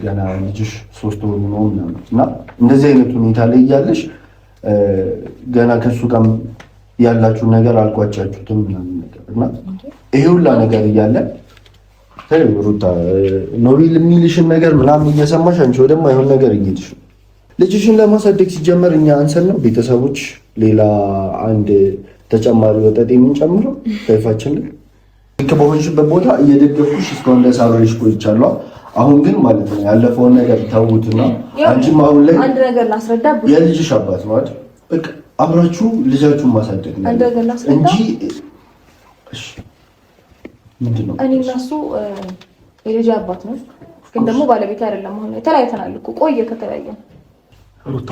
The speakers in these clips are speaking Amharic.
ገና ልጅሽ 3 ወር ነው እና እንደዚህ አይነት ሁኔታ ላይ እያለሽ ገና ከሱ ጋር ያላችሁ ነገር አልቋጫችሁትም ምናምን ነገር እና ይሄ ሁላ ነገር እያለ ሩታ ኖቤል የሚልሽን ነገር ምናምን እየሰማሽ አንቺ ወደማ አይሆን ነገር እየሄድሽ ልጅሽን ለማሳደግ ሲጀመር እኛ አንሰን ነው ቤተሰቦች ሌላ አንድ ተጨማሪ ወጣት የምንጨምረው ታይፋችን ላይ ልክ በሆንሽበት ቦታ እየደገፍኩሽ እስካሁን ድረስ አብሬሽ ቆይቻለሁ። አሁን ግን ማለት ነው ያለፈውን ነገር ተውትና አንቺም አሁን ላይ አንድ ነገር ላስረዳ የልጅሽ አባት ነው አይደል? በቃ አብራችሁ ልጃችሁን ማሳደግ ነው እንጂ እሺ ምንድነው እኔ እና እሱ የልጅ አባት ነው ግን ደግሞ ባለቤት አይደለም። አሁን ተለያይተናል እኮ ቆየ ከተለያየን። ሩታ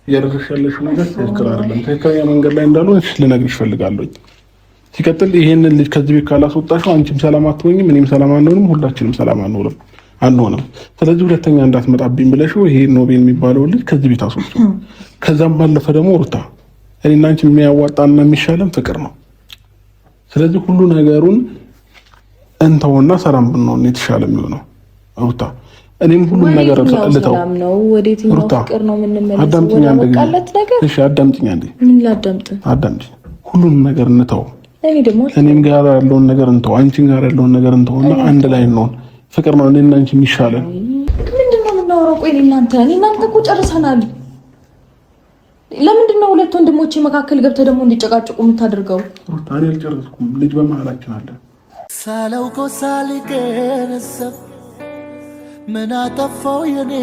ያደረሻለሽ ነገር ትክክል አይደለም። ትክክለኛ መንገድ ላይ እንዳልሆንሽ ልነግርሽ እፈልጋለሁ። ሲቀጥል ይሄንን ልጅ ከዚህ ቤት ካላስወጣሽው አንቺም ሰላም አትሆኝም፣ እኔም ሰላም አንሆንም፣ ሁላችንም ሰላም አንሆንም። ስለዚህ ሁለተኛ እንዳትመጣብኝ ብለሽው ይሄ ኖቤል የሚባለው ልጅ ከዚህ ቤት አስወጡ። ከዛም ባለፈ ደግሞ ሩታ እኔና አንቺ የሚያዋጣና የሚሻለን ፍቅር ነው። ስለዚህ ሁሉ ነገሩን እንተውና ሰላም ብንሆን የተሻለ የሚሆነው ሩታ። እኔም ሁሉም ነገር ልተው ነው። ወዴትኛው ፍቅር ነው የምንመለሰው? አዳምጪኝ አንዴ። እሺ አዳምጪኝ አንዴ። ምን ላዳምጥ? አዳምጪኝ። ሁሉንም ነገር እንተው። እኔም ጋር ያለውን ነገር እንተው፣ አንቺም ጋር ያለውን ነገር እንተውና አንድ ላይ እንሆን። ፍቅር ነው እኔና አንቺ የሚሻለን። ምንድነው የምናወራው? ቆይ እናንተ እኮ ጨርሰናል። ለምንድን ነው ሁለት ወንድሞቼ መካከል ገብተህ ደግሞ እንዲጨቃጨቁ የምታደርገው? ሩታ እኔ አልጨረስኩም። ልጅ በመሀላችን አለ። ሳላውቀው ሳልገነዘብ ምን አጠፋው የኔ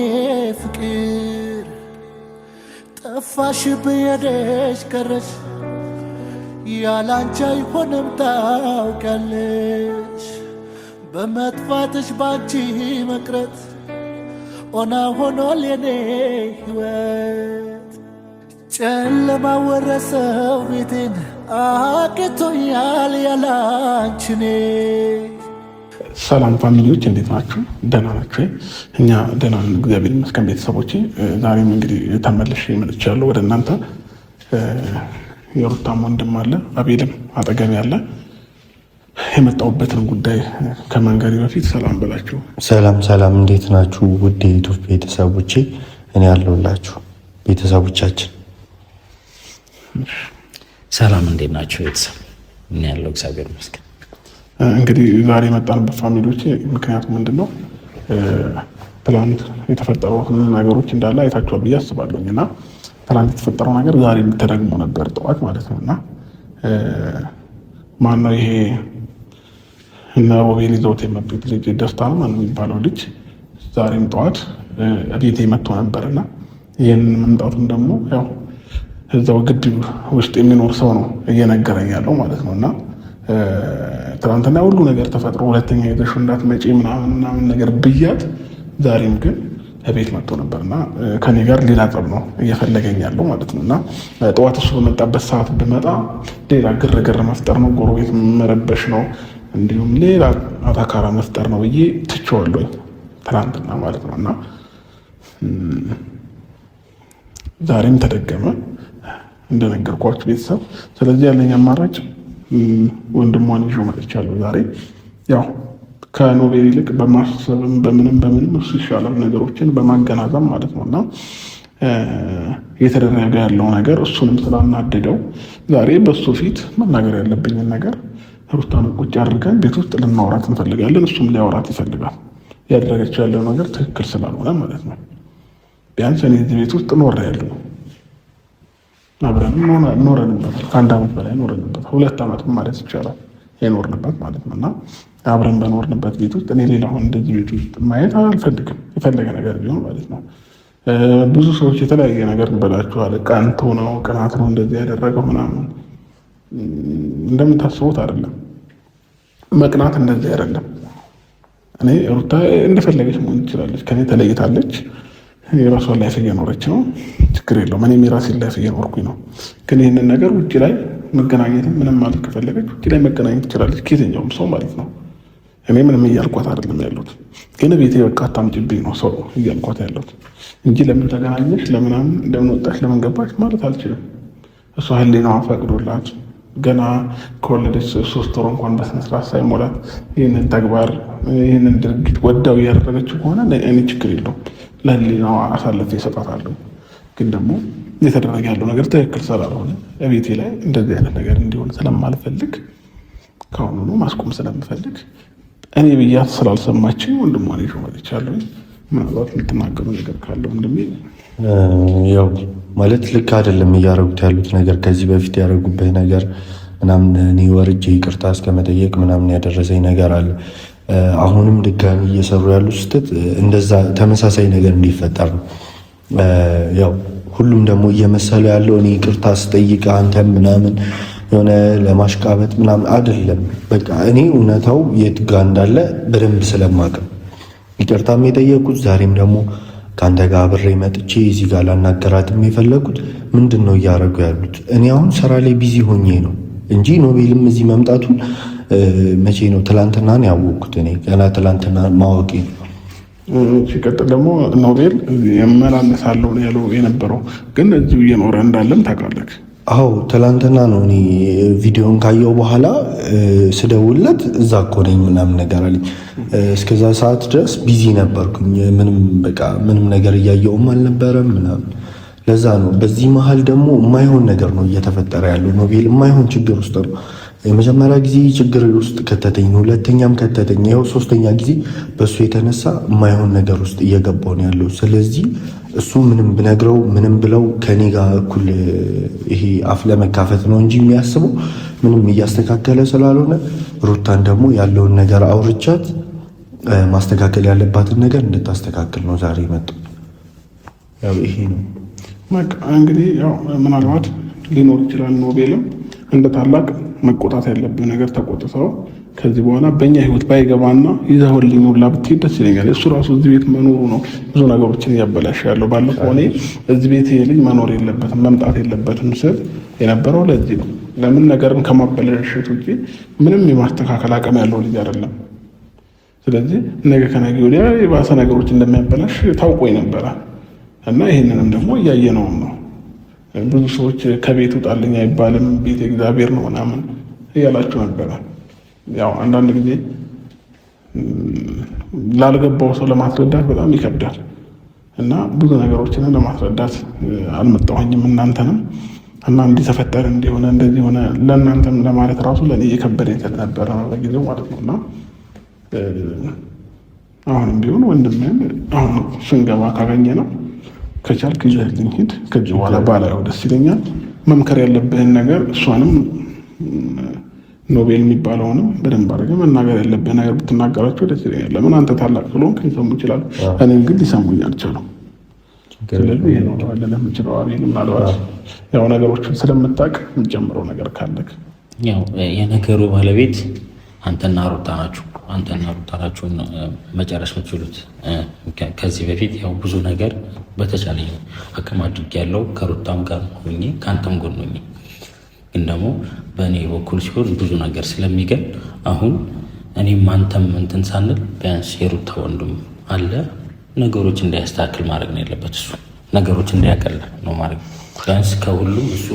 ፍቅር? ጠፋሽ ብሄደሽ ቀረሽ ያላንቺ አይሆንም ታውቂያለሽ። በመጥፋትሽ ባንቺ መቅረት ኦና ሆኗል የኔ ሕይወት። ጨለማ ወረሰው ቤቴን አቅቶኛል ያላንቺኔ። ሰላም ፋሚሊዎች እንዴት ናችሁ? ደህና ናችሁ? እኛ ደህና ነን እግዚአብሔር ይመስገን። ቤተሰቦቼ ዛሬም እንግዲህ ተመልሼ መጥቻለሁ ወደ እናንተ። የሩታም ወንድም አለ አቤልም አጠገብ ያለ። የመጣሁበትን ጉዳይ ከመንገሬ በፊት ሰላም ብላችሁ። ሰላም እንዴት ናችሁ ውድ የዩቲዩብ ቤተሰቦቼ? እኔ ያለሁላችሁ ቤተሰቦቻችን። ሰላም እንዴት ናችሁ ቤተሰብ? እኔ ያለው እግዚአብሔር ይመስገን። እንግዲህ ዛሬ የመጣንበት ፋሚሊዎች ምክንያቱ ምንድነው? ትላንት የተፈጠረው ነገሮች እንዳለ አይታችኋል ብዬ አስባለሁኝ እና ትላንት የተፈጠረው ነገር ዛሬ ተደግሞ ነበር ጠዋት ማለት ነው እና ማነው ይሄ እና ሮቤል ይዘውት የመጡት ልጅ ደስታ ነው ማነው የሚባለው ልጅ ዛሬም ጠዋት ቤቴ መጥቶ ነበርና ይህንን መምጣቱን ደግሞ ያው እዛው ግድብ ውስጥ የሚኖር ሰው ነው እየነገረኝ ያለው ማለት ነው እና ትናንትና ሁሉ ነገር ተፈጥሮ ሁለተኛ ሄደሽ እንዳትመጪ ምናምን ነገር ብያት ዛሬም ግን ቤት መጥቶ ነበርና ከኔ ጋር ሌላ ጠብ ነው እየፈለገኝ ያለው ማለት ነው እና ጠዋት እሱ በመጣበት ሰዓት ብመጣ ሌላ ግርግር መፍጠር ነው፣ ጎረቤት መረበሽ ነው፣ እንዲሁም ሌላ አታካራ መፍጠር ነው ብዬ ትቼዋለሁኝ ትናንትና ማለት ነው እና ዛሬም ተደገመ እንደነገርኳችሁ ቤተሰብ። ስለዚህ ያለኝ አማራጭ ወንድሟን ይዤ መጥቻለሁ ዛሬ። ያው ከኖቤል ይልቅ በማሰብም በምንም እሱ ይሻላል ነገሮችን በማገናዘብ ማለት ነው እና እየተደረገ ያለው ነገር እሱንም ስላናደደው ዛሬ በሱ ፊት መናገር ያለብኝን ነገር ሩታን ቁጭ አድርገን ቤት ውስጥ ልናወራት እንፈልጋለን። እሱም ሊያወራት ይፈልጋል። ያደረገችው ያለው ነገር ትክክል ስላልሆነ ማለት ነው። ቢያንስ እኔ እዚህ ቤት ውስጥ ኖሬያለሁ፣ አብረን ኖረንበት፣ ከአንድ ዓመት በላይ ኖረንበት፣ 2 ዓመት ማለት ይቻላል የኖርንበት ማለት ነው እና አብረን በኖርንበት ቤት ውስጥ እኔ ሌላ አሁን እንደዚህ ቤት ውስጥ ማየት አልፈልግም። የፈለገ ነገር ቢሆን ማለት ነው። ብዙ ሰዎች የተለያየ ነገር እንበላችኋል። ቀንቶ ነው ቅናት ነው እንደዚህ ያደረገው ምናምን። እንደምታስቡት አይደለም። መቅናት እንደዚህ አይደለም። እኔ ሩታ እንደፈለገች መሆን ትችላለች። ከኔ ተለይታለች። የራሷን ላይፍ እየኖረች ነው። ችግር የለውም። እኔም የራሴን ላይፍ እየኖርኩኝ ነው። ግን ይህንን ነገር ውጭ ላይ መገናኘት ምንም ማለት ከፈለገች ውጭ ላይ መገናኘት ትችላለች፣ ከየትኛውም ሰው ማለት ነው። እኔ ምንም እያልኳት አይደለም ያለሁት፣ ግን ቤቴ በቃ አታምጪብኝ ነው ሰው እያልኳት ያለሁት እንጂ ለምን ተገናኘሽ፣ ለምናምን እንደምን ወጣሽ፣ ለምን ገባሽ ማለት አልችልም። እሷ ህሊናዋ ፈቅዶላት ገና ከወለደች 3 ወር እንኳን በስነ ስርዓት ሳይሞላት ይህንን ተግባር ይህንን ድርጊት ወዳው እያደረገችው ከሆነ እኔ ችግር የለውም ለህሊናዋ አሳልፌ እሰጣታለሁ። ግን ደግሞ እየተደረገ ያለው ነገር ትክክል ስላልሆነ ቤቴ ላይ እንደዚህ አይነት ነገር እንዲሆን ስለማልፈልግ ከአሁኑ ማስቆም ስለምፈልግ እኔ ብያት ስላልሰማችኝ ወንድሟን ይዤ መጥቻለሁ። ምናልባት የምትናገሩ ነገር ካለ ወንድሜ። ያው ማለት ልክ አይደለም እያደረጉት ያሉት ነገር ከዚህ በፊት ያደረጉበት ነገር ምናምን እኔ ወርጄ ይቅርታ እስከመጠየቅ ምናምን ያደረሰኝ ነገር አለ። አሁንም ድጋሚ እየሰሩ ያሉ ስህተት እንደዛ ተመሳሳይ ነገር እንዲፈጠር ነው። ያው ሁሉም ደግሞ እየመሰለ ያለው እኔ ይቅርታ ስጠይቅ አንተም ምናምን የሆነ ለማሽቃበጥ ምናምን አይደለም። በቃ እኔ እውነታው የት ጋ እንዳለ በደንብ ስለማውቅ ይቅርታም የጠየቁት ዛሬም ደግሞ ከአንተ ጋር አብሬ መጥቼ እዚህ ጋር ላናገራትም የፈለጉት ምንድን ነው እያደረጉ ያሉት? እኔ አሁን ስራ ላይ ቢዚ ሆኜ ነው እንጂ ኖቤልም እዚህ መምጣቱን መቼ ነው ትላንትና ነው ያወቅኩት። እኔ ገና ትላንትና ማወቄ ነው። ሲቀጥል ደግሞ ኖቤል እመላለሳለሁ ያለው የነበረው ግን እዚሁ እየኖረ እንዳለም ታውቃለህ። አዎ ትላንትና ነው እኔ ቪዲዮን ካየው በኋላ ስደውለት እዛ እኮ ነኝ ምናምን ነገር አለኝ። እስከዛ ሰዓት ድረስ ቢዚ ነበርኩኝ። ምንም ነገር እያየውም አልነበረም ምናምን። ለዛ ነው በዚህ መሀል ደግሞ የማይሆን ነገር ነው እየተፈጠረ ያለው። ኖቤል የማይሆን ችግር ውስጥ ነው። የመጀመሪያ ጊዜ ችግር ውስጥ ከተተኝ፣ ሁለተኛም ከተተኝ፣ ይኸው ሶስተኛ ጊዜ በእሱ የተነሳ የማይሆን ነገር ውስጥ እየገባው ነው ያለው። ስለዚህ እሱ ምንም ብነግረው ምንም ብለው ከኔ ጋር እኩል ይሄ አፍ ለመካፈት ነው እንጂ የሚያስበው ምንም እያስተካከለ ስላልሆነ ሩታን ደግሞ ያለውን ነገር አውርቻት ማስተካከል ያለባትን ነገር እንድታስተካክል ነው ዛሬ መጣው። ያው ይሄ ነው እንግዲህ ያው ምናልባት ሊኖር ይችላል ኖቤልም እንደ ታላቅ መቆጣት ያለብህ ነገር ተቆጥተው ከዚህ በኋላ በእኛ ህይወት ባይገባና ይዘውልኝ ሁላ ብትሄድ ደስ ይለኛል። እሱ ራሱ እዚህ ቤት መኖሩ ነው ብዙ ነገሮችን እያበላሽ ያለው። ባለፈው እኔ እዚህ ቤት ልጅ መኖር የለበትም መምጣት የለበትም ስል የነበረው ለዚህ ነው። ለምን ነገርን ከማበላሸት ውጭ ምንም የማስተካከል አቅም ያለው ልጅ አይደለም። ስለዚህ ነገ ከነገ ወዲያ የባሰ ነገሮች እንደሚያበላሽ ታውቆኝ ነበረ እና ይህንንም ደግሞ እያየነውም ነው። ብዙ ሰዎች ከቤት ውጣልኝ አይባልም ቤት እግዚአብሔር ነው ምናምን እያላችሁ ነበረ። ያው አንዳንድ ጊዜ ላልገባው ሰው ለማስረዳት በጣም ይከብዳል እና ብዙ ነገሮችን ለማስረዳት አልመጣሁኝም እናንተንም እና እንዲተፈጠረ እንዲሆነ እንደዚህ ሆነ ለእናንተም ለማለት ራሱ ለእኔ እየከበደኝ ስለነበረ ነው በጊዜው ማለት ነው። እና አሁንም ቢሆን ወንድሜን አሁን ስንገባ ካገኘ ነው ከቻልክ ይዘህልኝ ሂድ። ከዚህ በኋላ ባላየው ደስ ይለኛል። መምከር ያለብህን ነገር እሷንም ኖቤል የሚባለውንም በደንብ አድርገህ መናገር ያለብህ ነገር ብትናገራቸው ደስ ይለኛል። ለምን አንተ ታላቅ ስለሆንክ ሊሰሙ ይችላሉ፣ እኔም ግን ሊሰሙኝ አልቻሉም። ስለዚህ ይሄ ነው ለምችለው አቤል ምናልባት ያው ነገሮችን ስለምታውቅ የምትጀምረው ነገር ካለክ ያው የነገሩ ባለቤት አንተና ሩታ ናችሁ። አንተና ሩታ ናችሁ መጨረስ የምትችሉት። ከዚህ በፊት ያው ብዙ ነገር በተቻለኝ አቅም አድርጌያለሁ። ከሩታም ጋር ሆኜ ከአንተም ጎን ሆኜ ግን ደግሞ በእኔ በኩል ሲሆን ብዙ ነገር ስለሚገል አሁን እኔም አንተም እንትን ሳንል ቢያንስ የሩታ ወንድም አለ ነገሮች እንዳያስተካክል ማድረግ ነው ያለበት። እሱ ነገሮች እንዳያቀል ነው ማድረግ ቢያንስ ከሁሉም እሱ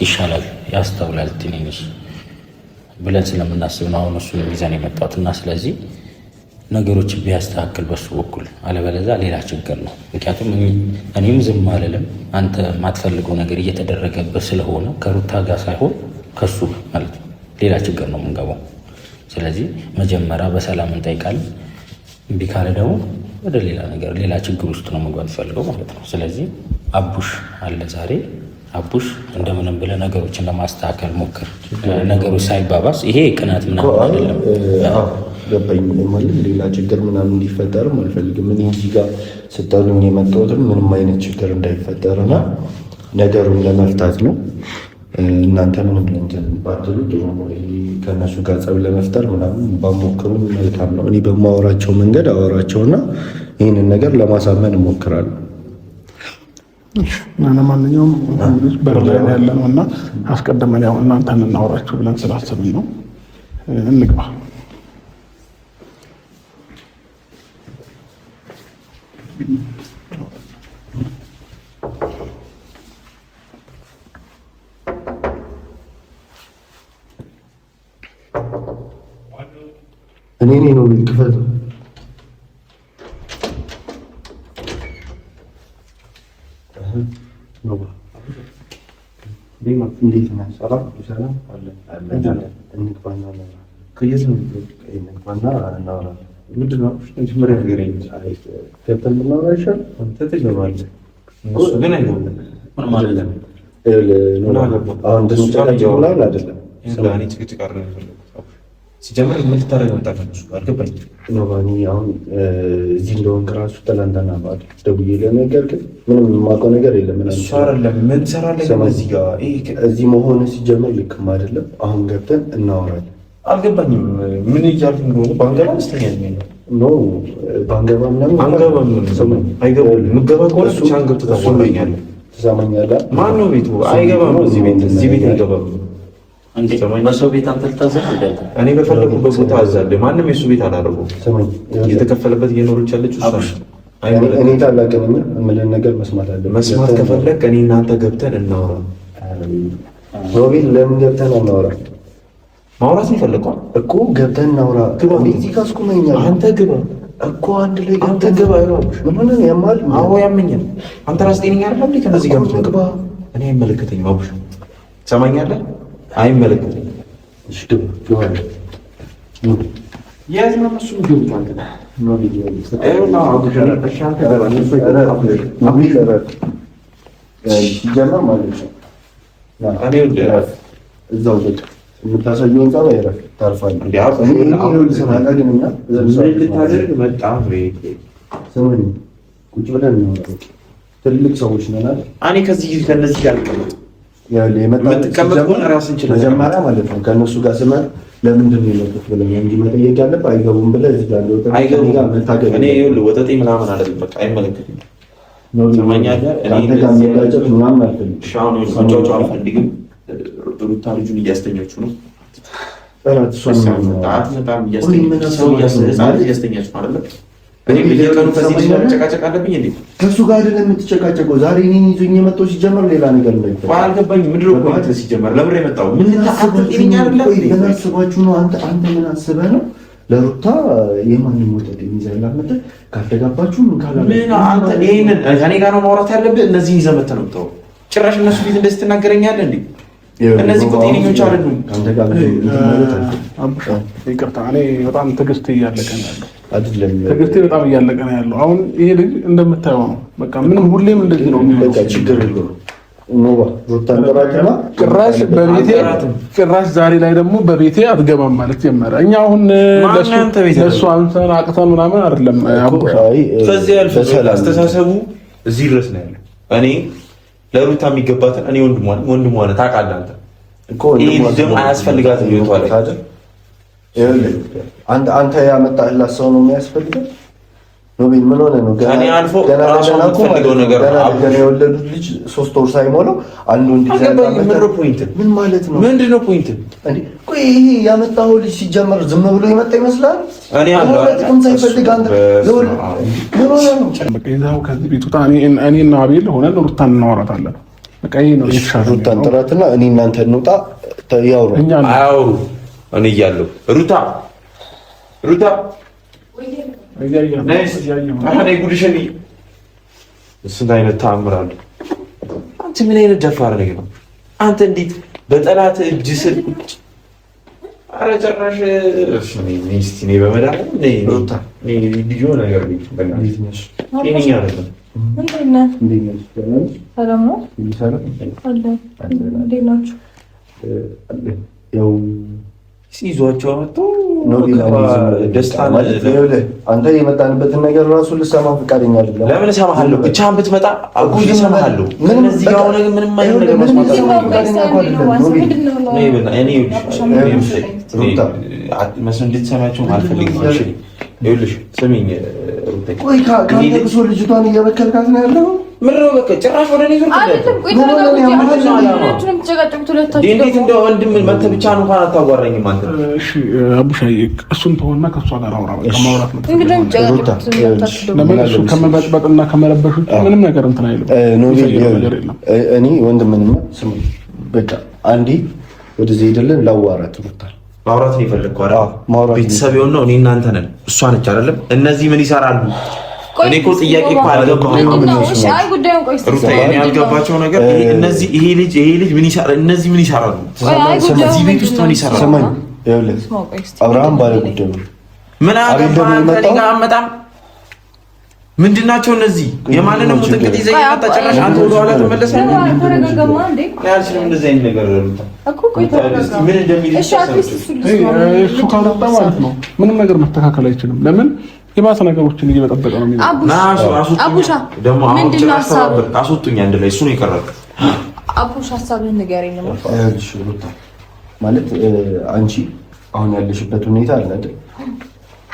ይሻላል፣ ያስተውላል ትንሽ ብለን ስለምናስብ ነው አሁን እሱን ይዘን የመጣሁት እና ስለዚህ ነገሮች ቢያስተካክል በሱ በኩል አለበለዚያ ሌላ ችግር ነው። ምክንያቱም እኔም ዝም አልልም። አንተ የማትፈልገው ነገር እየተደረገብህ ስለሆነ ከሩታ ጋር ሳይሆን ከሱ ማለት ነው ሌላ ችግር ነው የምንገባው። ስለዚህ መጀመሪያ በሰላም እንጠይቃለን። እምቢ ካለ ደግሞ ወደ ሌላ ነገር ሌላ ችግር ውስጥ ነው መግባት ፈልገው ማለት ነው። ስለዚህ አቡሽ አለ ዛሬ አቡሽ እንደምንም ብለህ ነገሮችን ለማስተካከል ሞክር። ነገሮች ሳይባባስ ይሄ ቅናት ምናምን አይደለም። ገባኝ ማለት ሌላ ችግር ምናምን እንዲፈጠርም አልፈልግም። እኔ እዚህ ጋር ስጠሩኝ የመጣሁትም ምንም አይነት ችግር እንዳይፈጠርና ነገሩን ለመፍታት ነው። እናንተ ምንም እንትን ባትሉ ጥሩ ነው። ከእነሱ ጋር ጸብ ለመፍጠር ምናምን ባሞክሩ መልካም ነው። እኔ በማወራቸው መንገድ አወራቸውና ይህንን ነገር ለማሳመን እሞክራለሁ። ለማንኛውም እንግዲህ በር ላይ ያለ ነው እና አስቀድመን ያው እናንተን እናወራችሁ ብለን ስላሰብን ነው። እንግባ። እኔ ነው ክፈቱ። እንዴት ነህ? ሰላም ሰላም አለ እንግባና እናወራለን። ምንድን ነው መጀመሪያ ንገረኝ። ገብተን ብናወራ ይሻል። አንተ ትገባለህ፣ እነሱ ግን አይገቡም። ምን ማለት ነው? አሁን እንደሚጨቃጨቁ ምናምን አይደለም። እኔ ጭቅጭቅ አይደለም የፈለኩት። ሲጀምር ምን ልታደርግ መጣህ? እነሱ አልገባኝም። ኖባኒ አሁን እዚህ እንደሆንክ እራሱ ትናንትና ማለት ደውዬልህ ነገር ግን ምንም የማውቀው ነገር የለም። እሱ አይደለም ምን ትሰራለህ እዚህ ጋር? እዚህ መሆን ሲጀምር ልክም አይደለም። አሁን ገብተን እናወራለን። አልገባኝም ምን እያልክ እንደሆነ። ባንገባ ደስተኛ ነኝ ነው ባንገባ ምናምን አንገባም ነው አይገባም። ምገባ ከሆነ ብቻህን ገብተህ ታወራኛለህ። ትሰማኛለህ? ማነው ቤቱ? አይገባም። እዚህ ቤት አይገባም። በሰው ቤት አንተ ልታዘዝ አይደለም። እኔ በፈለኩበት ቦታ አዛለሁ። ማንም የሱ ቤት አላደረገውም። እየተከፈለበት እየኖረች ያለችው እሷ። እኔ ታላቅ ነኝ። የምልህን ነገር መስማት አለብህ። መስማት ከፈለክ እኔ እናንተ ገብተን እናውራ። ሮቤል ለምን ገብተን እናውራ? ማውራት ነው የፈለከው እኮ። ገብተን እናውራ። እዚህ ጋር አስቆመኛል። አንተ ግባ እኮ አንድ ላይ አንተ ግባ። ምን ሆነ ነው ያማል? አዎ ያመኛል። አንተ ራስህ ጤነኛ አይደለም። ከዚህ ጋር ግባ። እኔ አይመለከተኝም። አቡሽ ትሰማኛለህ? አይመለከተኝም። እሺ ግባ። ያዝ ነው እሱ ግባ። አንተ ነው ቪዲዮ አይደለም። አቡሽ አንተ ግባ። አቡሽ ጀመር ማለት ነው። እኔ ወደ እዛው ልጅ የምታሳየውን ጸባይ ይረፍ ታርፋለህ። ቁጭ ብለን ትልቅ ሰዎች ነን። እኔ ከነዚህ ጋር መጀመሪያ ማለት ነው ከእነሱ ጋር ስመር ለምንድን ነው የመጡት ብለህ እንጂ መጠየቅ ያለብህ አይገቡም ብለህ እዚህ ጋር ወጠጤ ምናምን አይደለም። በቃ አይመለከትም። ሩታ ልጁን እያስተኛችሁ ነው። ከእሱ ጋር አይደለም የምትጨቃጨቀው። ዛሬ እኔን ይዞኝ የመጣው ሲጀመር ሌላ ነገር አልገባኝም። ምንድን ነው ሲጀመር ለምን የመጣው? ምን አስባችሁ ነው? አንተ ምን አስበህ ነው ለሩታ የማንም ወጠጥ የሚዘላ መጣ? ካልተጋባችሁ ምን ካላለ ይሄንን እኔ ጋር ነው ማውራት ያለብህ። እነዚህን ይዘህ መተህ ነው የምታወራው። ጭራሽ እነሱ ፊት እንደዚህ ትናገረኛለህ እንዴ? እነዚህ እኮ ጤነኞች አይደሉም። ይቅርታ፣ እኔ በጣም ትዕግስቴ እያለቀ ነው ያለው። ትዕግስቴ በጣም እያለቀ ነው ያለው። አሁን ይሄ ልጅ እንደምታየው ነው። በቃ ምንም ሁሌም እንደዚህ ነው የሚሆነው። ችግር የለውም። ጭራሽ ዛሬ ላይ ደግሞ በቤቴ አትገባም ማለት ጀመረ። እኛ አሁን ለእሱ አንተን አቅተን ምናምን አይደለም። አስተሳሰቡ እዚህ ድረስ ነው ያለው። እኔ ለሩታ የሚገባትን እኔ ወንድሟ ነህ ታውቃለህ አንተ እኮ። ይሄ ልጅም አያስፈልጋትም ህይወቷ ላይ አይደል? አንተ ያመጣህላት ሰው ነው የሚያስፈልገው። ኖቤል ምን ሆነ ነው? ገና የወለዱት ልጅ 3 ወር ሳይሞላው አንዱ ምን ማለት ነው? ምንድን ነው ፖይንት? ቆይ ይሄ ያመጣኸው ልጅ ሲጀመር ዝም ብሎ የመጣ ይመስላል? እኔ ሳይፈልግ አንተ ምን ሆነ ነው? በቃ ይዘኸው ከዚህ ቤት ውጣ። እኔና አቤል ሆነን ሩታን እናወራታለን። በቃ ይሄ ነው የተሻለ። ሩታን ጥራትና እኔ እናንተ እንውጣ። ያውሩ አያውሩ። እኔ እያለሁ ሩታ ስንት አይነት ተአምር አለ። አንተ ምን አይነት ደፋር ነገር ነው? አንተ እንዴት በጠላት እጅ ስር ቁጭ። ኧረ ጭራሽ ሚስት እኔ በመዳን ሩታ ልጆ ነገር ጤነኛ አይደለም። ያው ሲይዟቸው አመጡ ደስታ ማለት አንተ የመጣንበትን ነገር ራሱ ልሰማ ፈቃደኛ አይደለም። ለምን እሰማሃለሁ? ብቻህን ብትመጣ አጉል እሰማሃለሁ። ምንም እዚህ ጋር ሆነ ግን ምንም አይነት ነገር መስማት እንድትሰማቸው አልፈልግም። ይኸውልሽ ስሚኝ ሩታ፣ ቆይ ከአንተ ብሶ ልጅቷን እየበከልካት ነው ያለው። ምን ነው በቃ ጭራሽ ወደ እኔ ዞር እንዴት እንደ ወንድም መተህ ብቻ ነው እንኳን አታዋራኝም አንተ። እሺ አቡሻዬ እሱን ተወና ከእሷ ጋር አውራ። በቃ ማውራት ነው ለምን እሱ ከመበጥበጥና ከመረበሽ ውጭ ምንም ነገር እንትን አይልም። እኔ ወንድም ነኝ። ስሙ በቃ አንዴ ወደዚህ ሄደልን ላዋራት ሩታል ማውራት ነው የፈለግኩት አይደል? ቤተሰብ የሆነው እኔ እናንተ ነን። እሷ ነች አይደለም? እነዚህ ምን ይሰራሉ? እኔ እኮ ጥያቄ እኮ አልገባኝም። ያልገባቸው ነገር እነዚህ ይሄ ልጅ ምን ይሰራል? እነዚህ ምን ይሰራሉ? እዚህ ቤት ውስጥ ምን ይሰራሉ? አብርሃም ባለ ጉዳይ ነው። ምን አመጣም ምንድን ናቸው እነዚህ? የማንንም ጥቅት ይዘህ የመጣ ጭራሽ አንተ ወደ ኋላ ተመለሰ። እንደዚህ አይነት ነገር ምን እንደሚል እሱ ካልወጣ ማለት ነው ምንም ነገር መስተካከል አይችልም። ለምን የባሰ ነገሮችን እየበጠበቀ ነው የሚለው። አቡሻ ደግሞ አስወጡኝ አንድ ላይ እሱ ነው የቀረው። አቡሻ ሀሳብህን ንገረኝ ነው ማለት አንቺ አሁን ያለሽበት ሁኔታ አለ አይደል?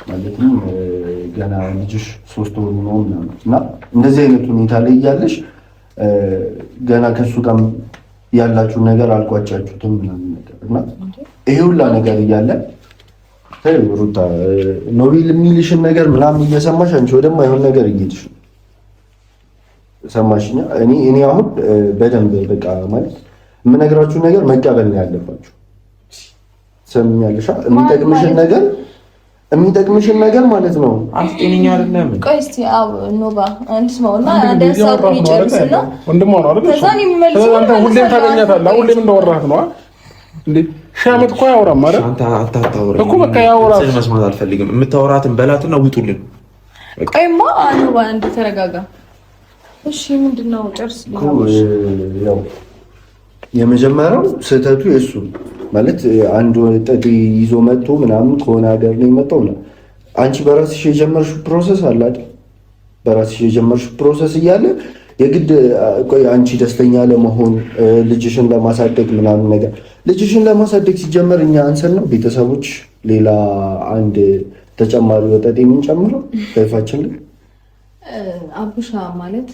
ማለትም ገና ልጅሽ 3 ወር ነው እና እንደዚህ አይነት ሁኔታ ላይ እያለሽ ገና ከሱ ጋር ያላችሁ ነገር አልቋጫችሁትም ምናምን ነገር እና ይሄ ሁላ ነገር እያለ ሩታ ኖቤል የሚልሽን ነገር ምናምን እየሰማሽ አንቺ ወደማይሆን ነገር እየሄድሽ ነው። ሰማሽኛ? እኔ አሁን በደንብ በቃ ማለት የምነግራችሁ ነገር መቀበል ነው ያለባችሁ። ሰምኛለሽ? የሚጠቅምሽን ነገር ማለት ነው። አንተ ጤነኛ አይደለም። ቆይ እስቲ ኖባ እንስማውና አንደሳው ይጨርስና ወንድሟ ነው አይደል? ከዛን ይመልስ። አንተ ሁሌም ታገኛታለህ። ሁሌም እንደወራህ ነው እንዴ? ሻመት እኮ ያወራም ማለት አንተ አታወራ እኮ በቃ ያወራ። መስማት አልፈልግም። የምታወራትን በላትና ውጡልን። ቆይማ ኖባ አንተ ተረጋጋ። እሺ ምንድነው? ጨርስ ያው የመጀመሪያው ስህተቱ የሱ ማለት አንድ ወጣት ይዞ መጥቶ ምናምን ከሆነ ሀገር ነው የመጣው ነው። አንቺ በራስሽ የጀመርሽው ፕሮሰስ አለ አይደል? በራስሽ የጀመርሽው ፕሮሰስ እያለ የግድ ቆይ አንቺ ደስተኛ ለመሆን ልጅሽን ለማሳደግ ምናምን ነገር ልጅሽን ለማሳደግ ሲጀመር እኛ አንሰን ነው ቤተሰቦች ሌላ አንድ ተጨማሪ ወጣት የምንጨምረው በይፋችን ላይ አቡሻ ማለት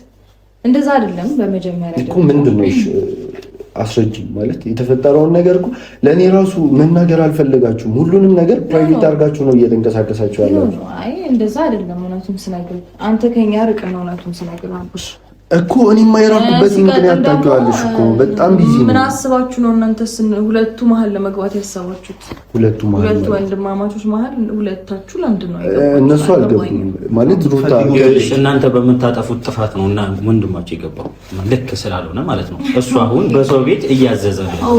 እንደዛ አይደለም። በመጀመሪያ እኮ ምንድነው አስረጅ ማለት የተፈጠረውን ነገር እኮ ለእኔ ራሱ መናገር አልፈለጋችሁም። ሁሉንም ነገር ፕራይቬት አድርጋችሁ ነው እየተንቀሳቀሳችሁ ያላችሁ። አይ እንደዛ አይደለም። እውነቱን ስነግር አንተ ከኛ ርቅ ነው። እውነቱን ስነግር አቡሽ እኮ እኔማ የራኩበት ምክንያት ታውቂዋለሽ እኮ በጣም ቢዚ ነው። ምን አስባችሁ ነው እናንተስ ሁለቱ መሀል ለመግባት ያሰባችሁት? ሁለቱ ወንድማማቾች መሀል ሁለታችሁ ለምንድን ነው እነሱ አልገቡም ማለት ሩታ እናንተ በምታጠፉት ጥፋት ነው እና ወንድማቸው የገባው ልክ ስላልሆነ ማለት ነው። እሱ አሁን በሰው ቤት እያዘዘ ነው።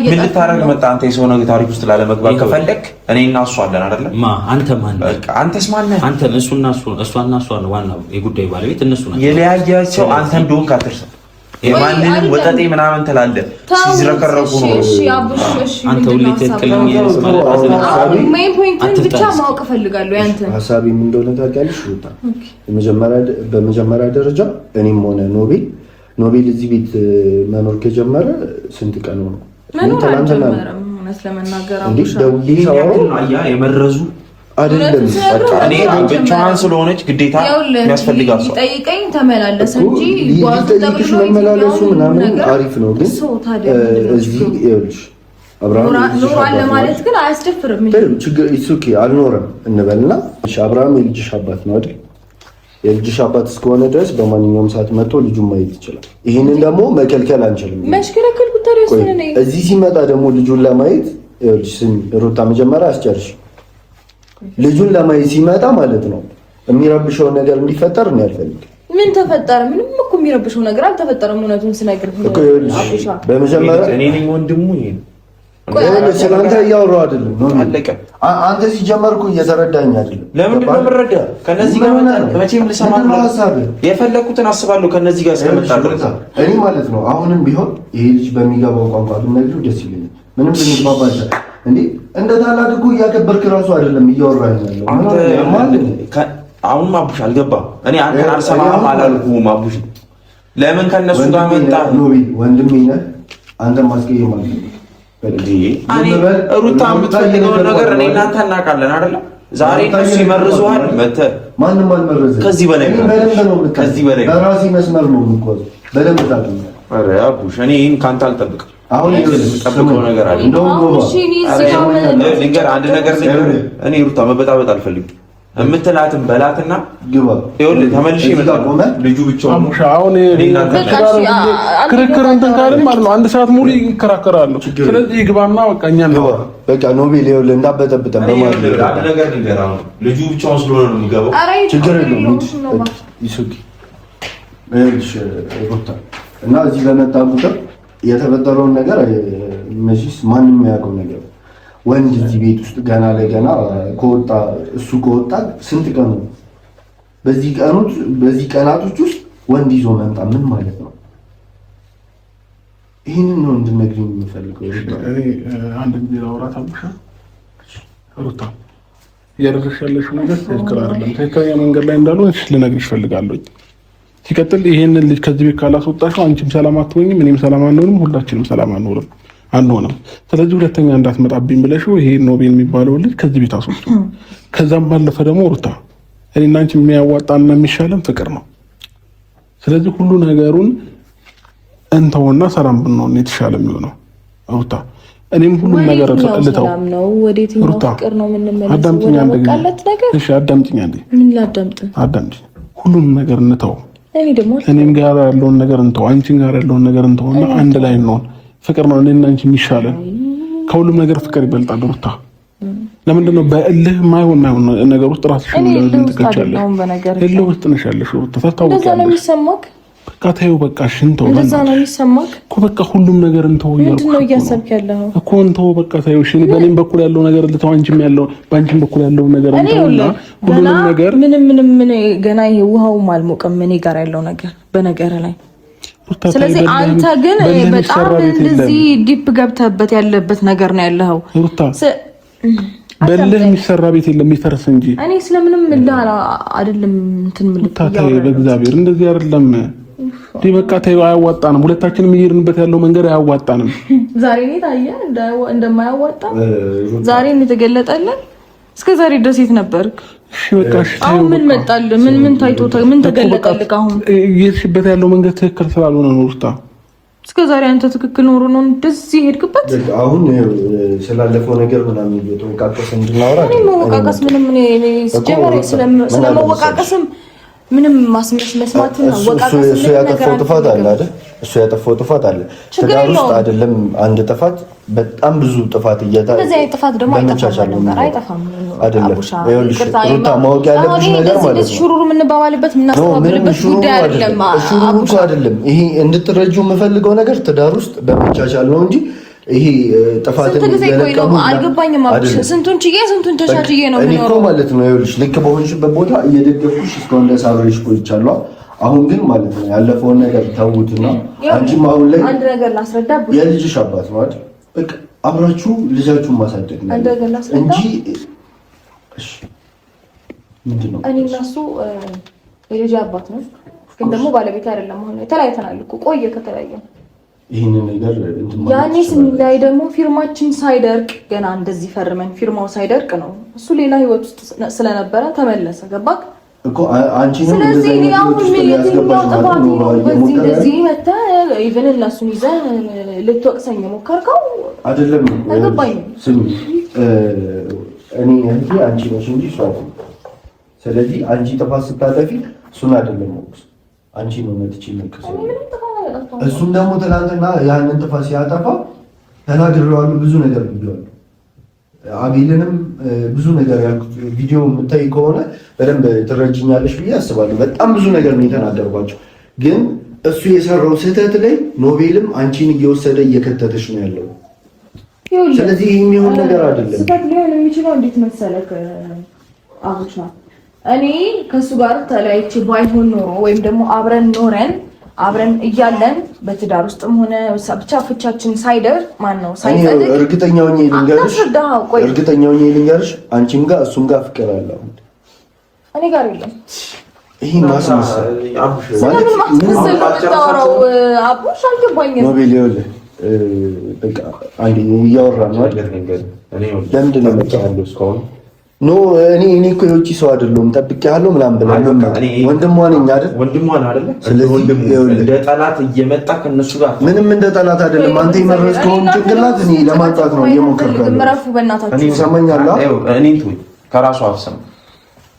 ምን ልታረግ መጣ አንተ? የሰው ነገር ታሪክ ውስጥ ላለመግባት ከፈለክ እኔና እሱ አለን አይደለ? አንተ ማን ነህ? አንተስ ማን ነህ? አንተ እሱና እሷ ነው ዋናው የጉዳዩ ባለቤት እነሱ ናቸው። ሰው አንተ እንደሆንክ አትርሳ። የማንንም ወጠጤ ምናምን ትላለህ ሲዝረከረኩ ነው። እሺ አቡሽ እሺ አንተ ሁሌ ትክክለኛ ሜን ፖይንትን ብቻ ማወቅ ፈልጋለሁ። ያንተ ሐሳቢ ምን እንደሆነ ታውቂያለሽ? በመጀመሪያ ደረጃ እኔም ሆነ ኖቤል እዚህ ቤት መኖር ከጀመረ ስንት ቀን ነው? ትናንትና እውነት ለመናገር አቡሽ የመረዙ አይደለም እኔ ብቻዋን ስለሆነች ግዴታ የሚያስፈልጋት ሰው ጠይቀኝ ተመላለሰ እንጂ ጓዝጠብሽ መመላለሱ ምናምን አሪፍ ነው። ግን እዚህ ይኸውልሽ አብርሃም ኖሯል ለማለት ግን አያስደፍርም። ችግር ኦኬ አልኖረም እንበልና እሺ አብርሃም የልጅሽ አባት ነው አይደል? የልጅሽ አባት እስከሆነ ድረስ በማንኛውም ሰዓት መጥቶ ልጁን ማየት ይችላል። ይሄንን ደግሞ መከልከል አንችልም። መሽከረከል ጉዳይ ነው። እዚህ ሲመጣ ደግሞ ልጁን ለማየት ይኸውልሽ ሩታ መጀመሪያ አስጨርሽ ልጁን ለማየት ሲመጣ ማለት ነው የሚረብሸው ነገር እንዲፈጠር ነው ያልፈልግ። ምን ተፈጠረ? ምንም እኮ የሚረብሸው ነገር አልተፈጠረም። እውነቱን ስነግር በመጀመሪያ እኔ ነኝ ወንድሙ። ስለአንተ እያወራሁ አይደለም። አንተ ሲጀመር እኮ እየተረዳኝ አይደለም። ለምንድን ነው የምረዳህ? ከነዚህ ጋር መቼም ልሰማ የፈለኩትን አስባለሁ። ከነዚህ ጋር እስከመጣለሁ እኔ ማለት ነው አሁንም ቢሆን ይሄ ልጅ በሚገባው ቋንቋ ብነግርህ ደስ ይለኛል። ምንም ልንግባባ እንዴ እንደ ታላቅ እኮ እያከበርክ ራሱ አይደለም እያወራኝ ያለው። አሁን አቡሽ አልገባም። እኔ አንተን አልሰማህም አላልኩህም። አቡሽ ለምን ከነሱ ጋር መጣ? ወንድሜ ነህ አንተ ማስቀየም ማለት ነው። ሩታ የምትፈልገውን ነገር እኔ እናንተ እናውቃለን አይደለም? ዛሬ እነሱ ይመርዙሃል። መተህ ማንም አልመረዘም። ከዚህ በላይ ከዚህ በላይ በራሴ መስመር ነው የምጓዘው። በደንብ ታውቃለህ። ኧረ አቡሽ እኔ ይሄን ካንተ አልጠብቅም። አሁን የምጠብቀው ነገር አለ። ልንገርህ አንድ ነገር ልንገርህ። እኔ ሩታ መበጣበጥ አልፈልግም። የምትላትን በላትና ግባ። ይኸውልህ ተመልሼ እመጣለሁ። ልጁ ብቻውን አሁን ክርክር እንትን ካልን ማለት ነው 1 ሰዓት ሙሉ ይከራከራሉ። ስለዚህ ግባና በቃ እኛ ነው በቃ ኖቤል ይኸውልህ እንዳበጠብጠን በማለት ነገር ንገራው። ልጁ ብቻውን ስለሆነ ነው የሚገባው። ችግር የለውም ይሱቂ እና እዚህ በመጣ ቁጥር የተፈጠረውን ነገር መቼስ ማንም ያውቀው ነገር ወንድ እዚህ ቤት ውስጥ ገና ለገና ከወጣ እሱ ከወጣ ስንት ቀኑ በዚህ ቀናቶች ውስጥ ወንድ ይዞ መምጣ ምን ማለት ነው? ይህንን ነው እንድነግሪኝ የምፈልገው። እኔ አንድ ጊዜ ላውራት አልኩሽ ሩታ፣ እያደረግሽ ያለሽው ነገር ትክክል አይደለም። ትክክለኛ መንገድ ላይ እንዳልሆንሽ ልነግርሽ እፈልጋለሁ። ሲቀጥል ይሄንን ልጅ ከዚህ ቤት ካላስወጣሽው አንቺም ሰላም አትሆኝም፣ እኔም ሰላም አንሆንም፣ ሁላችንም ሰላም አንሆንም። ስለዚህ ሁለተኛ እንዳትመጣብኝ ብለሽው ይሄ ኖቤል የሚባለው ልጅ ከዚህ ቤት አስወጡ። ከዛም ባለፈ ደግሞ ሩታ እኔና አንቺ የሚያዋጣና የሚሻለን ፍቅር ነው። ስለዚህ ሁሉ ነገሩን እንተውና ሰላም ብንሆን የተሻለ የሚሆነው ሩታ። እኔም ሁሉም ነገር ልተው ነው። ወዴትኛው ፍቅር ነው የምንመለሰው? አዳምጪኝ አንዴ። እሺ አዳምጪኝ አንዴ። ምን ላዳምጥ? አዳምጪኝ። ሁሉም ነገር እንተው። እኔም ጋር ያለውን ነገር እንተው፣ አንቺን ጋር ያለውን ነገር እንተውና አንድ ላይ እንሆን። ፍቅር ነው እኔና አንቺ የሚሻለን። ከሁሉም ነገር ፍቅር ይበልጣል ሩታ። ለምንድን ነው በእልህ ማይሆን ነገር ውስጥ ራስሽን ትከቻለሽ? እልህ ውስጥ ነሽ ያለሽ ሩታ። ታውቂያለሽ። በቃ ተይው፣ በቃ ሽንተው እንደዛ ነው የሚሰማክ እኮ። በቃ ሁሉም ነገር እንተው ምንድን ነው እያሰብክ ያለው እኮ? እንተው በቃ ተይው። እሺ በእኔም በኩል ያለው ነገር ልተው፣ አንቺም ያለው በአንቺም በኩል ያለው ነገር እንተውና ሁሉም ነገር ምንም ገና ይሄ ውሃውም አልሞቀም እኔ ጋር ያለው ነገር በነገር ላይ። ስለዚህ አንተ ግን በጣም እንደዚህ ዲፕ ገብተህበት ያለበት ነገር ነው ያለው ሩታ። በልህ የሚሰራ ቤት የለም የሚፈርስ እንጂ። እኔ ስለምንም አይደለም እንትን ምልክት ታታይ በእግዚአብሔር እንደዚህ አይደለም። በቃ ተይው፣ አያዋጣንም። ሁለታችንም እየሄድንበት ያለው መንገድ አያዋጣንም። ዛሬ ነው ታየህ እንደማያዋጣ ዛሬ ነው የተገለጠልን። እስከ ዛሬ ድረስ የት ነበርክ? እሺ በቃ እሺ። አሁን ምን መጣልህ? ምን ታይቶ ምን ተገለጠልህ? አሁን እየሄድሽበት ያለው መንገድ ትክክል ስላልሆነ ነው ሩታ። እስከ ዛሬ አንተ ትክክል ኖሮ ነው እንደዚህ ሄድክበት። አሁን ስላለፈው ነገር ምናምን እየተወቃቀስ እንድናወራ እኔ መወቃቀስ ምንም ስለመወቃቀስም ምንም መስማት ነው። ወቃቀስ እሱ ያጠፋው ጥፋት አለ አይደል? እሱ ያጠፋው ጥፋት አለ። ትዳር ውስጥ አይደለም አንድ ጥፋት፣ በጣም ብዙ ጥፋት እየታየ እንደዚህ አይነት ጥፋት ደግሞ አይጠፋም አይደለም። ይኸውልሽ ሩታ ማወቅ ያለብሽ ነገር ማለት ነው ሹሩሩ የምንባባልበት የምናስተባብልበት ጉዳይ አይደለም። ሹሩሩ አይደለም። ይሄ እንድትረጂው የምፈልገው ነገር ትዳር ውስጥ በመቻቻል ነው እንጂ ይሄ ጥፋትን ገለቀሙ አልገባኝም። አብሽ ስንቱን ተሻችዬ ነው እኔ እኮ ማለት ነው። ይኸውልሽ ልክ በሆንሽበት ቦታ እየደገፍኩሽ እስካሁን ድረስ አብሬሽ ቆይቻለሁ። አሁን ግን ማለት ነው ያለፈውን ነገር ተውትና አንቺም አሁን ላይ አንድ ነገር ላስረዳ። የልጅሽ አባት ነው አይደል? በቃ አብራችሁ ልጃችሁን ማሳደግ ነው እንጂ እሺ ምንድን ነው? እኔ እና እሱ የልጅ አባት ነው፣ ግን ደግሞ ባለቤት አይደለም። አሁን ተለያይተናል እኮ ቆየ ከተለያየን። ይሄንን ነገር ያኔ ስንላይ ደግሞ ፊርማችን ሳይደርቅ ገና እንደዚህ ፈርመን ፊርማው ሳይደርቅ ነው እሱ ሌላ ህይወት ውስጥ ስለነበረ ተመለሰ። ገባክ እኮ አንቺ ነው። ስለዚህ ያው የትኛው ጥፋት ነው በዚህ እንደዚህ መተህ ኢቭን እነሱን ይዘህ ልትወቅሰኝ ሞከርከው አይደለም? አልገባኝም። ስሚ እኔ እንጂ አንቺ ነሽ እንጂ እሱ አይደለም። ስለዚህ አንቺ ጥፋት ስታጠፊ እሱን አይደለም ወቅስ አንቺ ነው መጥቼ መከሰ እሱም ደግሞ ትናንትና ያንን ጥፋት ሲያጠፋ ተናግሬዋለሁ፣ ብዙ ነገር ብዬዋለሁ። አቤልንም ብዙ ነገር ያልኩት ቪዲዮ የምታይ ከሆነ በደንብ ትረጅኛለሽ ብዬ አስባለሁ። በጣም ብዙ ነገር ነው የተናገርኳቸው። ግን እሱ የሰራው ስህተት ላይ ኖቤልም አንቺን እየወሰደ እየከተተሽ ነው ያለው። ስለዚህ ይህ የሚሆን ነገር አይደለም። ስህተት ሊሆን የሚችለው እንዴት መሰለህ አቡቻ፣ እኔ ከእሱ ጋር ተለያይቼ ባይሆን ኖሮ ወይም ደግሞ አብረን ኖረን አብረን እያለን በትዳር ውስጥም ሆነ ብቻ ፍቻችን ሳይደር ማን ነው ሳይጸድቅ እርግጠኛው ልንገርሽ አንቺም ጋር እሱም ጋር ፍቅር አለ። እኔ ጋር የለም። ይሄ ማስመሰል ስለምን ማስመሰል የምታወራው አቡሽ? አልገባኝም። ኖቤል ይኸውልህ በቃ አንዴ እያወራን ነው አይደል? ለምንድን ነው የመጣኸው እስካሁን? ኖ እኔ እኮ የውጭ ሰው አይደለሁም ጠብቄሃለሁ ምናምን ብለህ ወንድሟ ነኝ አይደል? ወንድሟ ነው አይደል? ስለዚህ እንደ ጠላት እየመጣ ከነሱ ጋር ምንም እንደ ጠላት አይደለም። አንተ የመረዝከውን ጭንቅላት እኔ ለማጣት ነው እየሞከርኩ ያለው። ምራፉ በእናታችሁ እኔ ሰማኛለሁ። እኔ ከራሱ አፍሰም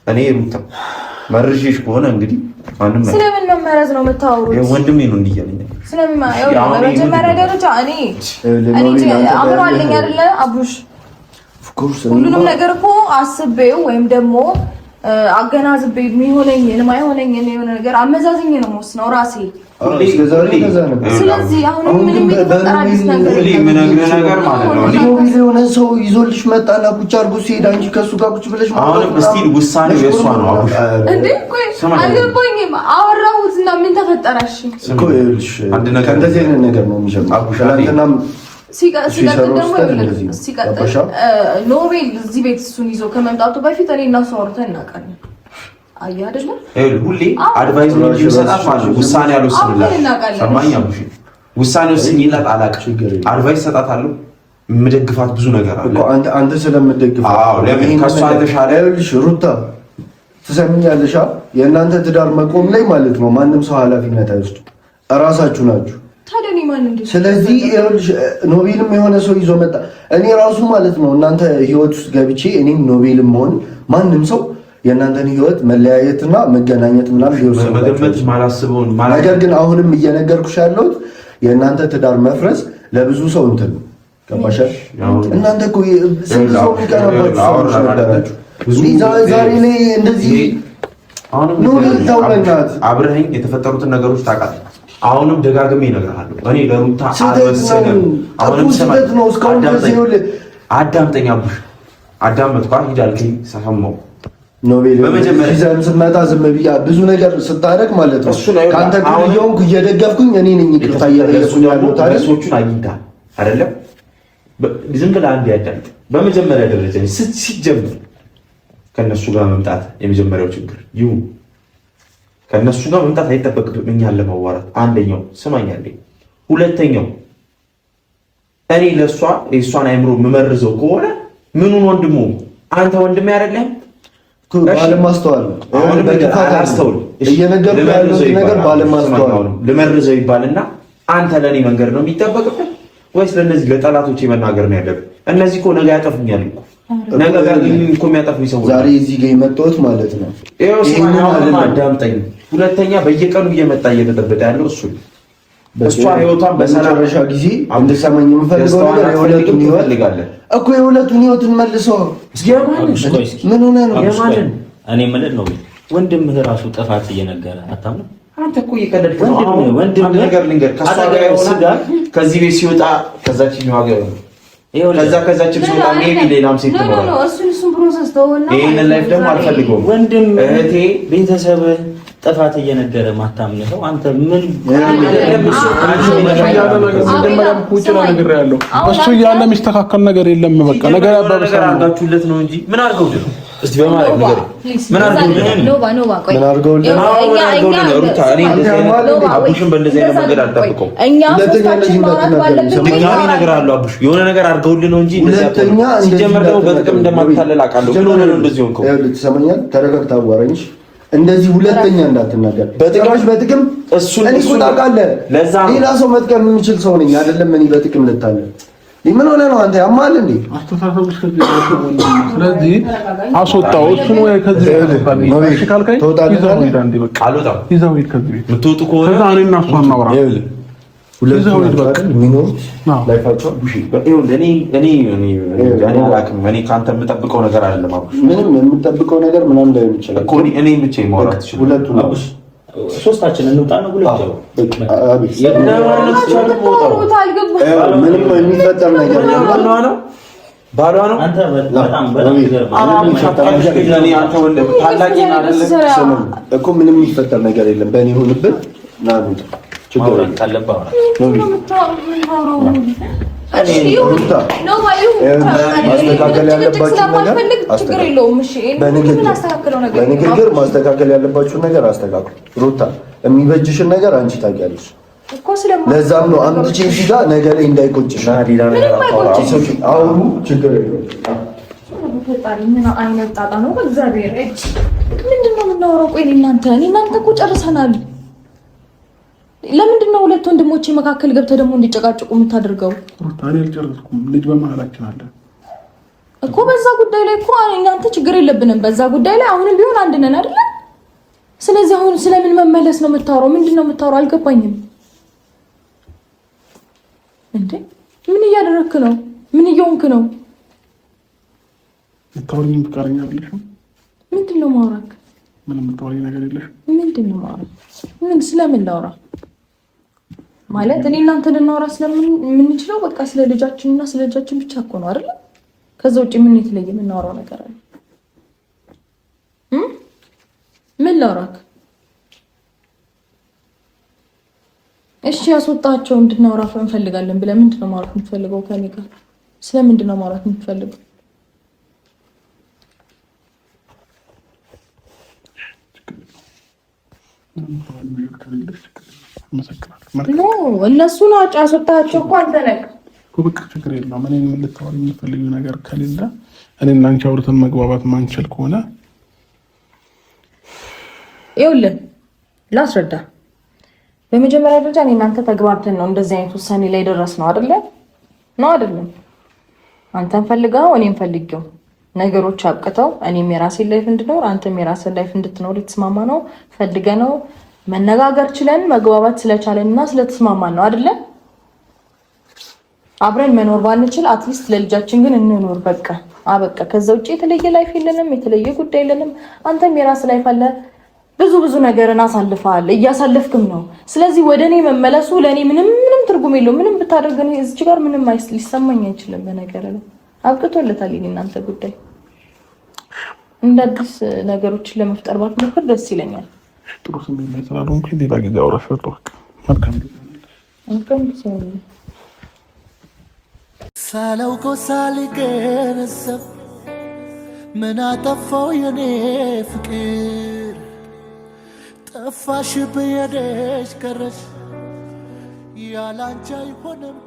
እኔ ሩታ መርሽሽ ከሆነ እንግዲህ ማንም ስለምን መመረዝ ነው የምታወሩት? ወንድሜ ነው እንዲያለኝ ስለምን በመጀመሪያ ደረጃ እኔ አምሮ አለኝ አይደለ አብሩሽ ሁሉንም ነገር እኮ አስቤው ወይም ደግሞ አገናዝቤ የሚሆነኝን የማይሆነኝን የሆነ ነገር አመዛዝኜ ነው የምወስነው ራሴ። ስለዚህ አሁን ምንም የተፈጠረ አዲስ ነገር ማለት ነው የሆነ ሰው ይዞልሽ መጣና ቁጭ አድርጎ ሲሄድ አንቺ ከሱ ጋር ቁጭ ብለሽ አሁንም እስቲ ውሳኔው የእሷ ነው። አቡሽ እንዴ ቆይ አልገባኝም። አወራሁትና ምን ተፈጠረሽ? እኮ ይኸውልሽ አንድ ነገር እንደዚህ አይነት ነገር ነው የሚጀምረው። አቡሽ አላንተናም ሲቀጥል ደግሞ ኖቤል እዚህ ቤት እሱን ይዞ ከመምጣቱ በፊት እኔ እና እሱ አውርተን እናውቃለን። አየህ አይደለ? ሁሌ አድቫይስ ነው የሚሰጣት ማለት ነው። ውሳኔ አልወስንላት ሰማኝ አቡሽ ውሳኔ ወስኝላት አላውቅም። አድቫይስ ሰጣታለሁ። የምደግፋት ብዙ ነገር አለ እኮ አንተ ስለምደግፋት። አዎ ለምን ከሷ የተሻለ ይኸውልሽ ሩታ ትሰሚኛለሽ? የእናንተ ትዳር መቆም ላይ ማለት ነው ማንም ሰው ኃላፊነት አይወስድም። እራሳችሁ ናችሁ። ስለዚህ ይኸውልሽ ኖቤልም የሆነ ሰው ይዞ መጣ። እኔ ራሱ ማለት ነው እናንተ ህይወት ውስጥ ገብቼ እኔም ኖቤልም ሆን ማንም ሰው የእናንተን ህይወት መለያየትና መገናኘት ምናምን ሊወስድ መገመት ማላስበውን ነገር ግን አሁንም እየነገርኩሽ ያለሁት የእናንተ ትዳር መፍረስ ለብዙ ሰው እንትን ነው። ገባሽ? እናንተ እኮ ስንት ሰው የሚቀርባችሁ ሰዎች ነበራችሁ። ዛሬ ላይ እንደዚህ ኖቤል ታውለናት አብረኸኝ የተፈጠሩትን ነገሮች ታውቃለህ። አሁንም ደጋግሜ እነግርሃለሁ እኔ ለሩታ አልወሰንም። አሁንም ሰማት ነው እስካሁን ድረስ ይኸውልህ አዳምጠኝ አቡሽ አዳመጥኳ ሂዳልከኝ ሰማው ኖቤል በመጀመሪያ ይዘን ስመጣ ዝም ብያ ብዙ ነገር ስታደርግ ማለት ነው ካንተ ቪዲዮውን እየደገፍኩኝ እኔ ነኝ ይቅርታ እየጠየኩኝ ያለው ታሪሶቹን አግኝተሃል አይደለም? ዝም ብለህ አንድ ያዳምጥ። በመጀመሪያ ደረጃ ሲጀምር ከነሱ ጋር መምጣት የመጀመሪያው ችግር ይሁን ከነሱ ጋር መምጣት አይጠበቅብም እኛን ለማዋራት። አንደኛው ስማኛለኝ። ሁለተኛው እኔ ለሷ የሷን አይምሮ የምመርዘው ከሆነ ምኑን ወንድሙ አንተ ወንድሜ አይደለም? ባለማስተዋል ነው። አሁን በጥፋት አስተውል እየነገርኩህ ያለው ነገር ባለማስተዋል ነው። ልመርዘው ይባልና አንተ ለኔ መንገድ ነው የሚጠበቅብህ ወይስ ለነዚህ ለጠላቶቼ መናገር ነው ያለብህ? እነዚህ እኮ ነገ ያጠፉኛል እኮ ነገ ጋር እኮ የሚያጠፉ ሰዎች ዛሬ እዚህ ጋር የመጣሁት ማለት ነው። ይሄንን አዳምጠኝ። ሁለተኛ በየቀኑ እየመጣ እየተጠበቀ ያለው እሱ እሷ ህይወቷን በመጨረሻ ጊዜ እንድትሰማኝ የምፈልገው ነገር የሁለቱን ህይወት እኮ የሁለቱን ህይወትን መልሰው ምን ሆነ ነው የማንን እኔ ማለት ነው ወንድምህ ራሱ ጥፋት እየነገረ አታምነው? አንተ እኮ እየቀለድክ ነው። ወንድም ነገር ልንገር ከሷ ጋር የሆነ ከዚህ ቤት ሲወጣ ከዛችኛው ጋር ከዛችም ሲወጣ ሜቢ ሌላም ሴት ነው። እሱን ፕሮሰስ ተወውና ይሄንን ላይፍ ደግሞ አልፈልገውም። ወንድም እህቴ ቤተሰብ ጥፋት እየነገረ ማታምነው አንተ ምን እሱ እያለ የሚስተካከል ነገር የለም። በቃ ነገር አድርጋችሁለት ነው እንጂ ምን አድርገው ነው? እስቲ በማለት ነገር ምን አድርገው አቡሽን በእንደዚህ አይነት መንገድ አልጠብቀውም። ድጋሚ ነገር አለው አቡሽ የሆነ ነገር አድርገውልህ ነው እንጂ ሲጀመር ደግሞ በጥቅም እንደማታለል አውቃለሁ። ምን ሆነ ነው እንደዚህ ሆንከው? ትሰማኛለህ? ተረጋግተህ አዋራኝ እንደዚህ ሁለተኛ እንዳትናገር። በጥቅም እሱን ታውቃለህ። ሌላ ሰው መጥቀም የሚችል ሰው ነኝ አይደለም? እኔ በጥቅም ልታለ ምን ሆነ ነው አንተ ያማል እንዴ? አስተሳሰብሽ ከዚህ ስለዚህ አስወጣው እሱን ወይ ከዚህ ነው ካልከኝ ይዘው ሂድ አንዴ በቃ አልወጣም። ይዘው ሂድ ከዚህ ቤት የምትወጡ ከሆነ ከዛ እኔ እና እሷ እናውራ። ሁለቱም የሚኖሩት ላይፋቸው እኔ አላውቅም። እኔ ከአንተ የምጠብቀው ነገር አይደለም አቡሽ። ምንም የምጠብቀው ነገር ምናምን ላይሆን ይችላል እኮ እኔ ብቻ ማውራት ይችላል። ሁለቱም አቡሽ ሶስታችን እንውጣ ነው ሁለቱ ምንም የሚፈጠር ነገር ነው። ባሏ ነው አንተ በጣም እኮ ምንም የሚፈጠር ነገር የለም። በእኔ ሆንብን ና በንግግር ማስተካከል ያለባችሁን ነገር አስተካክሉ። ሩታ የሚበጅሽን ነገር አንቺ ታውቂያለሽ። ለዛም ነው አምጥቼ እዚህ ጋር ነገ ላይ እንዳይቆጭሽ አውሩ። ችግር የለውም። ምንድን ነው የምናወራው? ቆይ እናንተ እኮ ጨርሰናል። ለምንድን ነው ሁለት ወንድሞቼ መካከል ገብተህ ደግሞ እንዲጨቃጨቁ የምታደርገው? ሩታ እኔ አልጨረስኩም። ልጅ በመሀላችን አለ። እኮ በዛ ጉዳይ ላይ እኮ እናንተ ችግር የለብንም። በዛ ጉዳይ ላይ አሁንም ቢሆን አንድ ነን አይደል? ስለዚህ አሁን ስለምን መመለስ ነው የምታወራው? ምንድነው የምታወራው? አልገባኝም። እንዴ ምን እያደረክ ነው? ምን እየሆንክ ነው? የምታወሪኝ ፍቃደኛ አይደለሽም? ምንድነው ማውራክ? ምንም የምታወሪኝ ነገር የለሽም? ምንድነው ማውራክ? ምን ስለምን ላውራ ማለት እኔ እናንተ ልናወራ ስለምን የምንችለው በቃ ስለ ልጃችንና ስለ ልጃችን ብቻ እኮ ነው አይደል? ከዛ ውጪ ምን የተለየ የምናወራው ነገር አለ? ምን ላውራክ? እሺ ያስወጣቸው እንድናወራ እንፈልጋለን ብለህ ምንድነው ማውራት የምትፈልገው ከኔ ጋር? ስለምንድነው ማውራት የምትፈልገው? ኖ እነሱን አስወጣቸው እኮ አንተ ነህ እኮ በቃ ችግር የለውም። እኔ ምን ልታወሪኝ የምትፈልጊው ነገር ከሌለ እኔ እና አንቺ አውርተን መግባባት ማንችል ከሆነ ይኸውልህ ላስረዳ። በመጀመሪያ ደረጃ እኔ እናንተ ተግባብተን ነው እንደዚህ አይነት ውሳኔ ላይ ደረስነው አይደለ? ነው አይደለም? አንተን ፈልገው እኔም ፈልጌው ነገሮች አብቅተው እኔም የራሴን ላይፍ እንድኖር አንተም የራስህን ላይፍ እንድትኖር የተስማማ ነው ፈልገነው መነጋገር ችለን መግባባት ስለቻለንና ስለተስማማን ነው አይደለ? አብረን መኖር ባንችል አትሊስት ለልጃችን ግን እንኖር በቃ አበቃ። ከዛ ውጪ የተለየ ላይፍ የለንም፣ የተለየ ጉዳይ የለንም። አንተም የራስ ላይፍ አለ፣ ብዙ ነገርን አሳልፈሃል፣ እያሳለፍክም ነው። ስለዚህ ወደኔ መመለሱ ለኔ ምንም ትርጉም የለውም። ምንም ብታደርግ እኔ እዚህ ጋር ምንም ሊሰማኝ አይችልም። በነገር ነው አብቅቶለታል የእናንተ ጉዳይ። እንደ አዲስ ነገሮችን ለመፍጠር ባትሞክር ደስ ይለኛል። ጥሩ ስሜት ላይ ስላልሆንኩ ሌላ ጊዜ አውራሻለሁ። መልካም ጊዜ ሳላውቀው ሳልገነዘብ ምን አጠፋው የኔ ፍቅር ጠፋሽ በየደሽ ቀረሽ ያላንቺ አይሆንም